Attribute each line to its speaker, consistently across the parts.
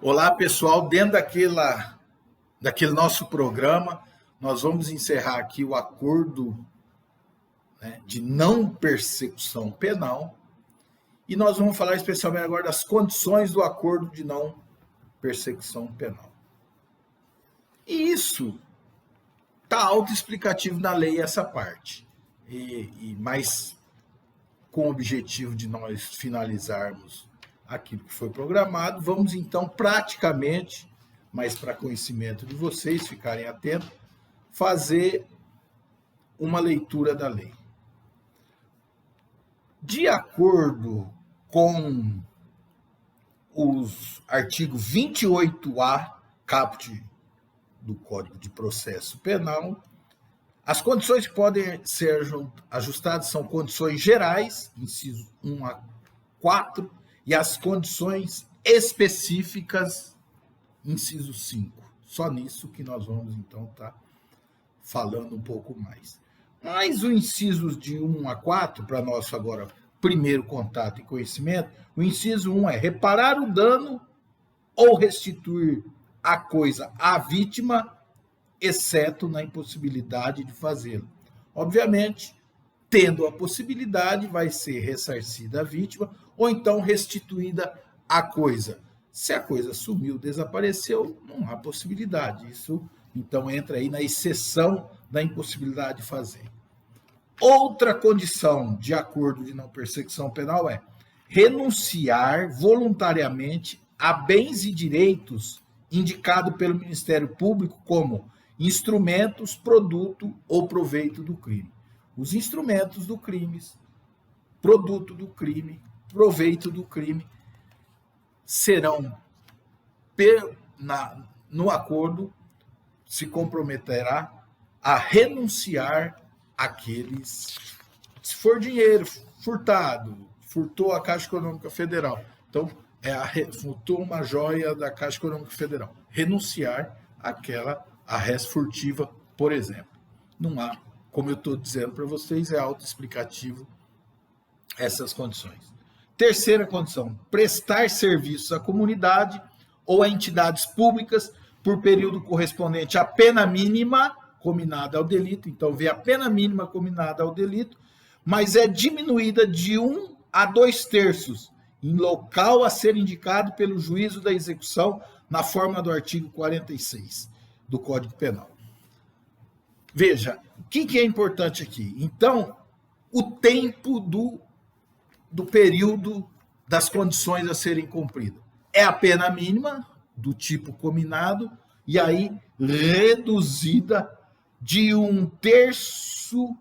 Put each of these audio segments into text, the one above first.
Speaker 1: Olá, pessoal. Dentro daquele nosso programa, nós vamos encerrar aqui o acordo, né, de não persecução penal e nós vamos falar especialmente agora das condições do acordo de não persecução penal. E isso está autoexplicativo na lei, essa parte. Mas com o objetivo de nós finalizarmos aquilo que foi programado, vamos então praticamente, mas para conhecimento de vocês, ficarem atentos, fazer uma leitura da lei. De acordo com os artigos 28A, caput do Código de Processo Penal, as condições que podem ser ajustadas são condições gerais, inciso 1 a 4, e as condições específicas, inciso 5. Só nisso que nós vamos, então, estar falando um pouco mais. Mas o inciso de 1 a 4, para nosso agora primeiro contato e conhecimento, o inciso 1 é reparar o dano ou restituir a coisa à vítima, exceto na impossibilidade de fazê-lo. Obviamente, tendo a possibilidade, vai ser ressarcida a vítima ou então restituída a coisa. Se a coisa sumiu, desapareceu, não há possibilidade. Isso, então, entra aí na exceção da impossibilidade de fazer. Outra condição de acordo de não persecução penal é renunciar voluntariamente a bens e direitos indicado pelo Ministério Público como instrumentos, produto ou proveito do crime. Os instrumentos do crime, produto do crime, proveito do crime, serão, no acordo, se comprometerá a renunciar aqueles, se for dinheiro furtado, furtou a Caixa Econômica Federal, então furtou uma joia da Caixa Econômica Federal, renunciar a res furtiva, por exemplo. Não há, como eu estou dizendo para vocês, é autoexplicativo essas condições. Terceira condição, prestar serviços à comunidade ou a entidades públicas por período correspondente à pena mínima cominada ao delito. Então, vê a pena mínima cominada ao delito, mas é diminuída de 1 a 2/3 em local a ser indicado pelo juízo da execução na forma do artigo 46 do Código Penal. Veja, o que é importante aqui? Então, o tempo do período das condições a serem cumpridas. É a pena mínima do tipo cominado e aí reduzida de 1/3,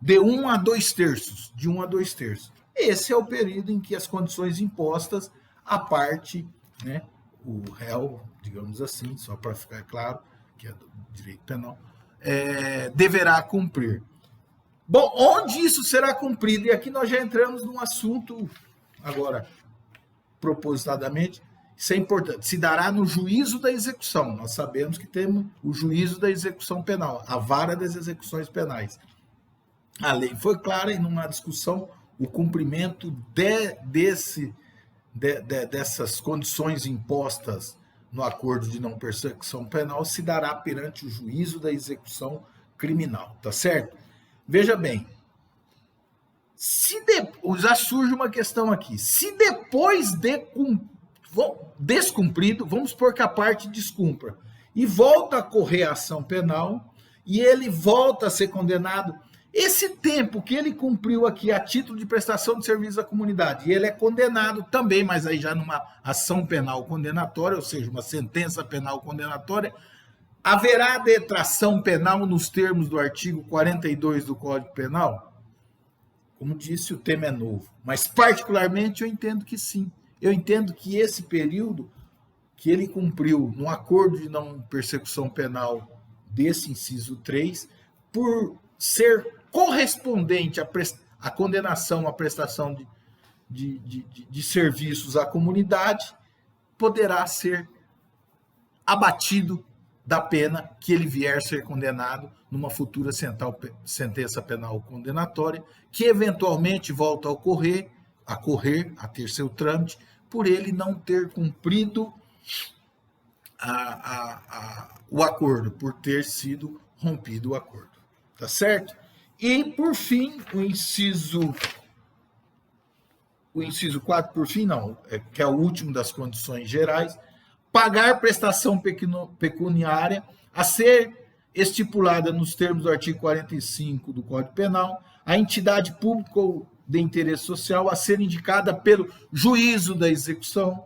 Speaker 1: de 1 a 2/3, de 1 a 2/3. Esse é o período em que as condições impostas, a parte, né, o réu, digamos assim, só para ficar claro, que é do direito penal, deverá cumprir. Bom, onde isso será cumprido? E aqui nós já entramos num assunto, agora, propositadamente, isso é importante, se dará no juízo da execução. Nós sabemos que temos o juízo da execução penal, a vara das execuções penais. A lei foi clara e numa discussão, o cumprimento dessas condições impostas no acordo de não persecução penal se dará perante o juízo da execução criminal, tá certo? Veja bem, já surge uma questão aqui. Se depois descumprido, vamos supor que a parte descumpra, e volta a correr a ação penal, e ele volta a ser condenado, esse tempo que ele cumpriu aqui a título de prestação de serviço à comunidade, e ele é condenado também, mas aí já numa ação penal condenatória, ou seja, uma sentença penal condenatória, haverá detração penal nos termos do artigo 42 do Código Penal? Como disse, o tema é novo, mas particularmente eu entendo que sim. Eu entendo que esse período que ele cumpriu no acordo de não persecução penal desse inciso 3, por ser correspondente à condenação, à prestação de serviços à comunidade, poderá ser abatido da pena que ele vier a ser condenado numa futura sentença penal condenatória, que eventualmente volta a ter seu trâmite, por ele não ter cumprido o acordo, por ter sido rompido o acordo. Tá certo? E, por fim, o inciso 4, por fim, não, que é o último das condições gerais, pagar prestação pecuniária a ser estipulada nos termos do artigo 45 do Código Penal, a entidade pública ou de interesse social a ser indicada pelo juízo da execução,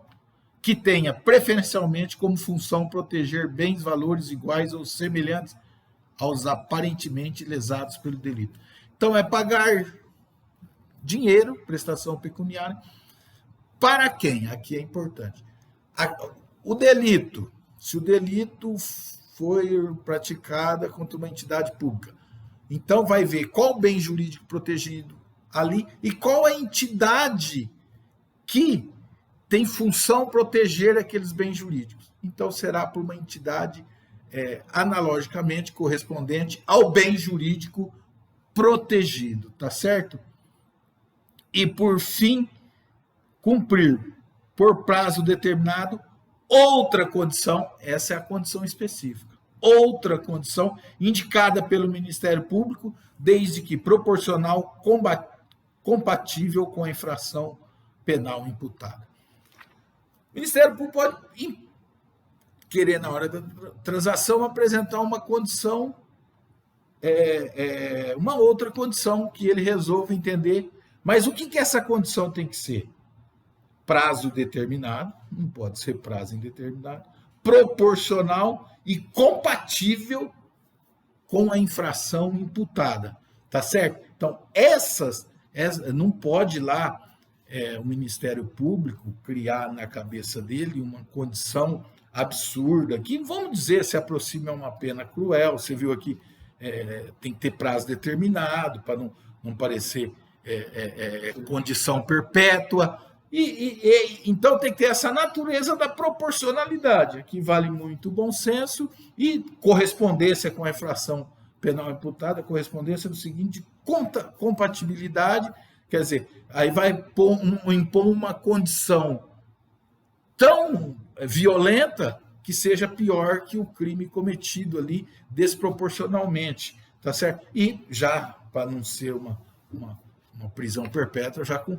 Speaker 1: que tenha preferencialmente como função proteger bens, valores iguais ou semelhantes aos aparentemente lesados pelo delito. Então, é pagar dinheiro, prestação pecuniária, para quem? Aqui é importante. O delito, se o delito foi praticado contra uma entidade pública, então vai ver qual o bem jurídico protegido ali e qual a entidade que tem função proteger aqueles bens jurídicos. Então será por uma entidade analogicamente correspondente ao bem jurídico protegido, tá certo? E por fim, cumprir por prazo determinado outra condição, essa é a condição específica, outra condição indicada pelo Ministério Público, desde que proporcional, compatível com a infração penal imputada. O Ministério Público pode querer, na hora da transação, apresentar uma condição, uma outra condição que ele resolva entender. Mas o que essa condição tem que ser? Prazo determinado, não pode ser prazo indeterminado, proporcional e compatível com a infração imputada, tá certo? Então, essas não pode lá o Ministério Público criar na cabeça dele uma condição absurda, que, vamos dizer, se aproxima a uma pena cruel. Você viu aqui, tem que ter prazo determinado, para não parecer condição perpétua. Então tem que ter essa natureza da proporcionalidade, que vale muito bom senso, e correspondência com a infração penal imputada, correspondência do seguinte, compatibilidade, quer dizer, aí vai impor uma condição tão violenta que seja pior que o crime cometido ali desproporcionalmente, tá certo? E já, para não ser uma prisão perpétua, já com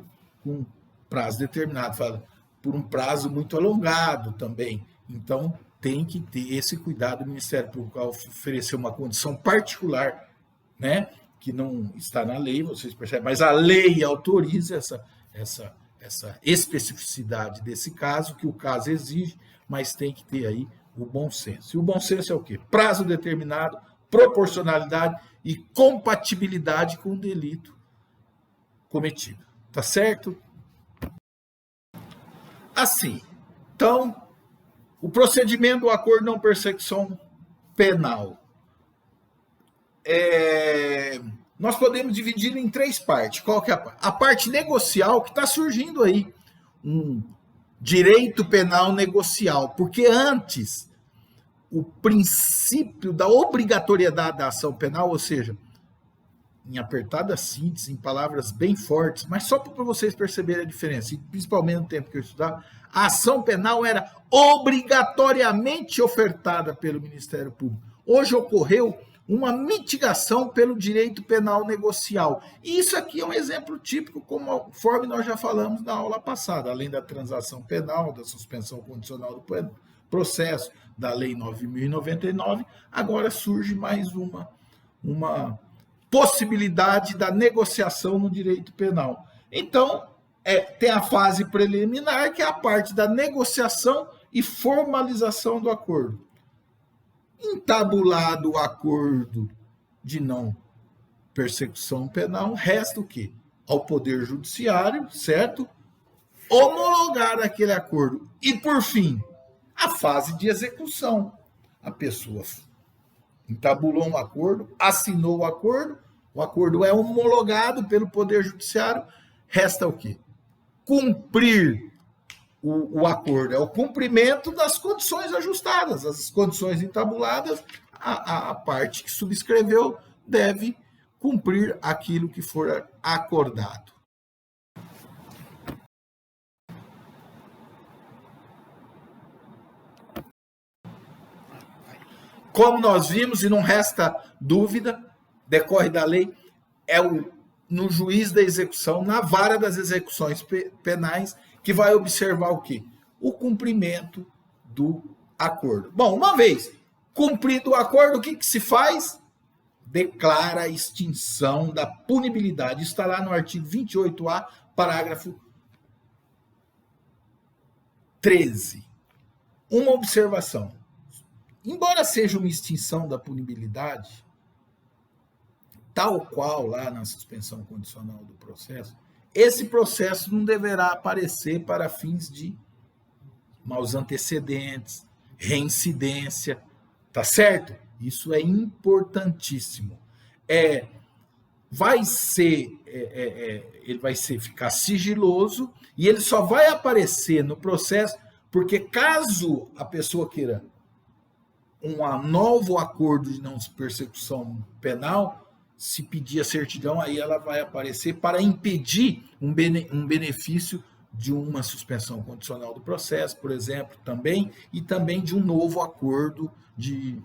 Speaker 1: prazo determinado, fala, por um prazo muito alongado também. Então, tem que ter esse cuidado do Ministério Público ao oferecer uma condição particular, né, que não está na lei, vocês percebem, mas a lei autoriza essa especificidade desse caso, que o caso exige, mas tem que ter aí o bom senso. E o bom senso é o quê? Prazo determinado, proporcionalidade e compatibilidade com o delito cometido. Tá certo? Assim, então, o procedimento do acordo de não persecução penal. Nós podemos dividir em 3 partes. Qual que é a parte negocial, que está surgindo aí? Um direito penal negocial. Porque antes, o princípio da obrigatoriedade da ação penal, ou seja, em apertada síntese, em palavras bem fortes, mas só para vocês perceberem a diferença, e principalmente no tempo que eu estudava, a ação penal era obrigatoriamente ofertada pelo Ministério Público. Hoje ocorreu uma mitigação pelo direito penal negocial. E isso aqui é um exemplo típico, conforme nós já falamos na aula passada, além da transação penal, da suspensão condicional do processo, da Lei 9.099, agora surge mais uma possibilidade da negociação no direito penal. Então, tem a fase preliminar, que é a parte da negociação e formalização do acordo. Entabulado o acordo de não persecução penal, resta o quê? Ao Poder Judiciário, certo? Homologar aquele acordo. E, por fim, a fase de execução. A pessoa entabulou um acordo, assinou o acordo é homologado pelo Poder Judiciário, resta o quê? Cumprir o acordo, é o cumprimento das condições ajustadas, as condições entabuladas, a parte que subscreveu deve cumprir aquilo que for acordado. como nós vimos, e não resta dúvida, decorre da lei, no juiz da execução, na vara das execuções penais, que vai observar o quê? O cumprimento do acordo. Bom, uma vez cumprido o acordo, o que se faz? Declara a extinção da punibilidade. Está lá no artigo 28A, parágrafo 13. Uma observação. Embora seja uma extinção da punibilidade, tal qual lá na suspensão condicional do processo, esse processo não deverá aparecer para fins de maus antecedentes, reincidência, tá certo? Isso é importantíssimo. Ele vai ficar sigiloso e ele só vai aparecer no processo porque caso a pessoa queira um novo acordo de não persecução penal, se pedir a certidão, aí ela vai aparecer para impedir um benefício de uma suspensão condicional do processo, por exemplo, também, e também de um novo acordo de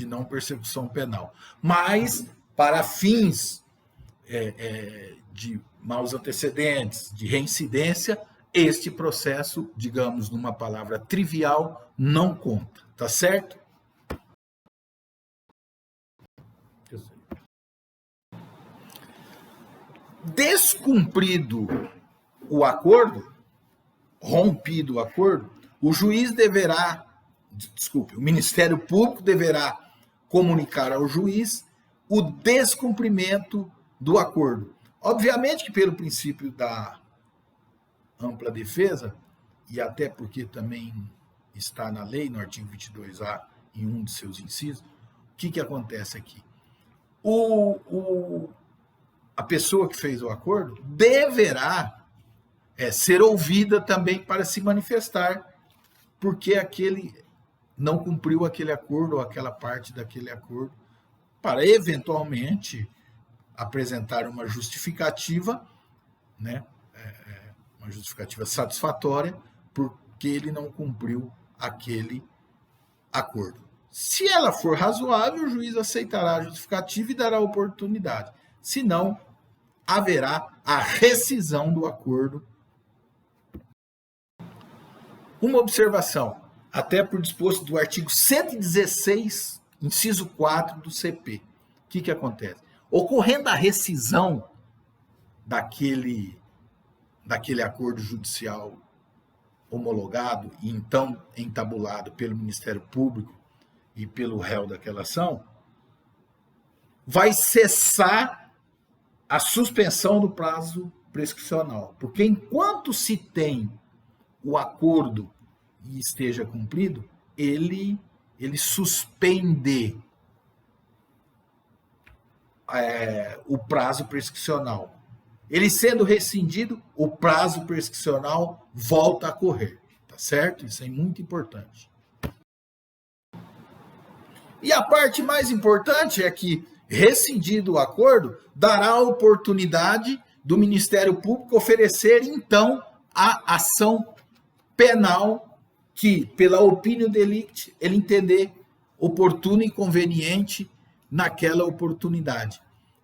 Speaker 1: não persecução penal. Mas, para fins de maus antecedentes, de reincidência, este processo, digamos numa palavra trivial, não conta, tá certo? Descumprido o acordo, rompido o acordo, o Ministério Público deverá comunicar ao juiz o descumprimento do acordo. Obviamente que pelo princípio da ampla defesa, e até porque também está na lei, no artigo 22A, em um de seus incisos, o que acontece aqui? A pessoa que fez o acordo deverá ser ouvida também para se manifestar, porque aquele não cumpriu aquele acordo ou aquela parte daquele acordo, para eventualmente apresentar uma justificativa, né, uma justificativa satisfatória, porque ele não cumpriu aquele acordo. Se ela for razoável, o juiz aceitará a justificativa e dará oportunidade. Se não, haverá a rescisão do acordo. Uma observação, até por disposto do artigo 116, inciso 4 do CP. O que acontece? Ocorrendo a rescisão daquele acordo judicial homologado e então entabulado pelo Ministério Público e pelo réu daquela ação, vai cessar a suspensão do prazo prescricional. Porque enquanto se tem o acordo e esteja cumprido, ele suspende o prazo prescricional. Ele sendo rescindido, o prazo prescricional volta a correr. Tá certo? Isso é muito importante. E a parte mais importante é que, rescindido o acordo, dará a oportunidade do Ministério Público oferecer, então, a ação penal que, pela opinião delicti, ele entender oportuno e conveniente naquela oportunidade.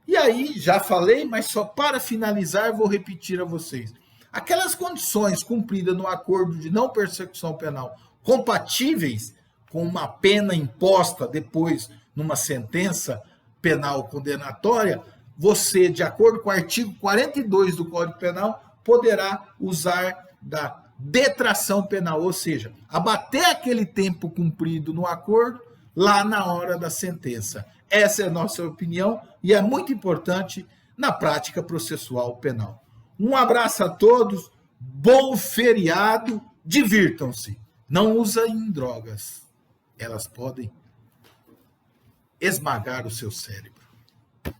Speaker 1: E aí, já falei, mas só para finalizar, vou repetir a vocês. Aquelas condições cumpridas no acordo de não persecução penal compatíveis com uma pena imposta depois numa sentença penal condenatória, você, de acordo com o artigo 42 do Código Penal, poderá usar da detração penal, ou seja, abater aquele tempo cumprido no acordo lá na hora da sentença. Essa é a nossa opinião e é muito importante na prática processual penal. Um abraço a todos, bom feriado, divirtam-se. Não usem drogas, elas podem esmagar o seu cérebro.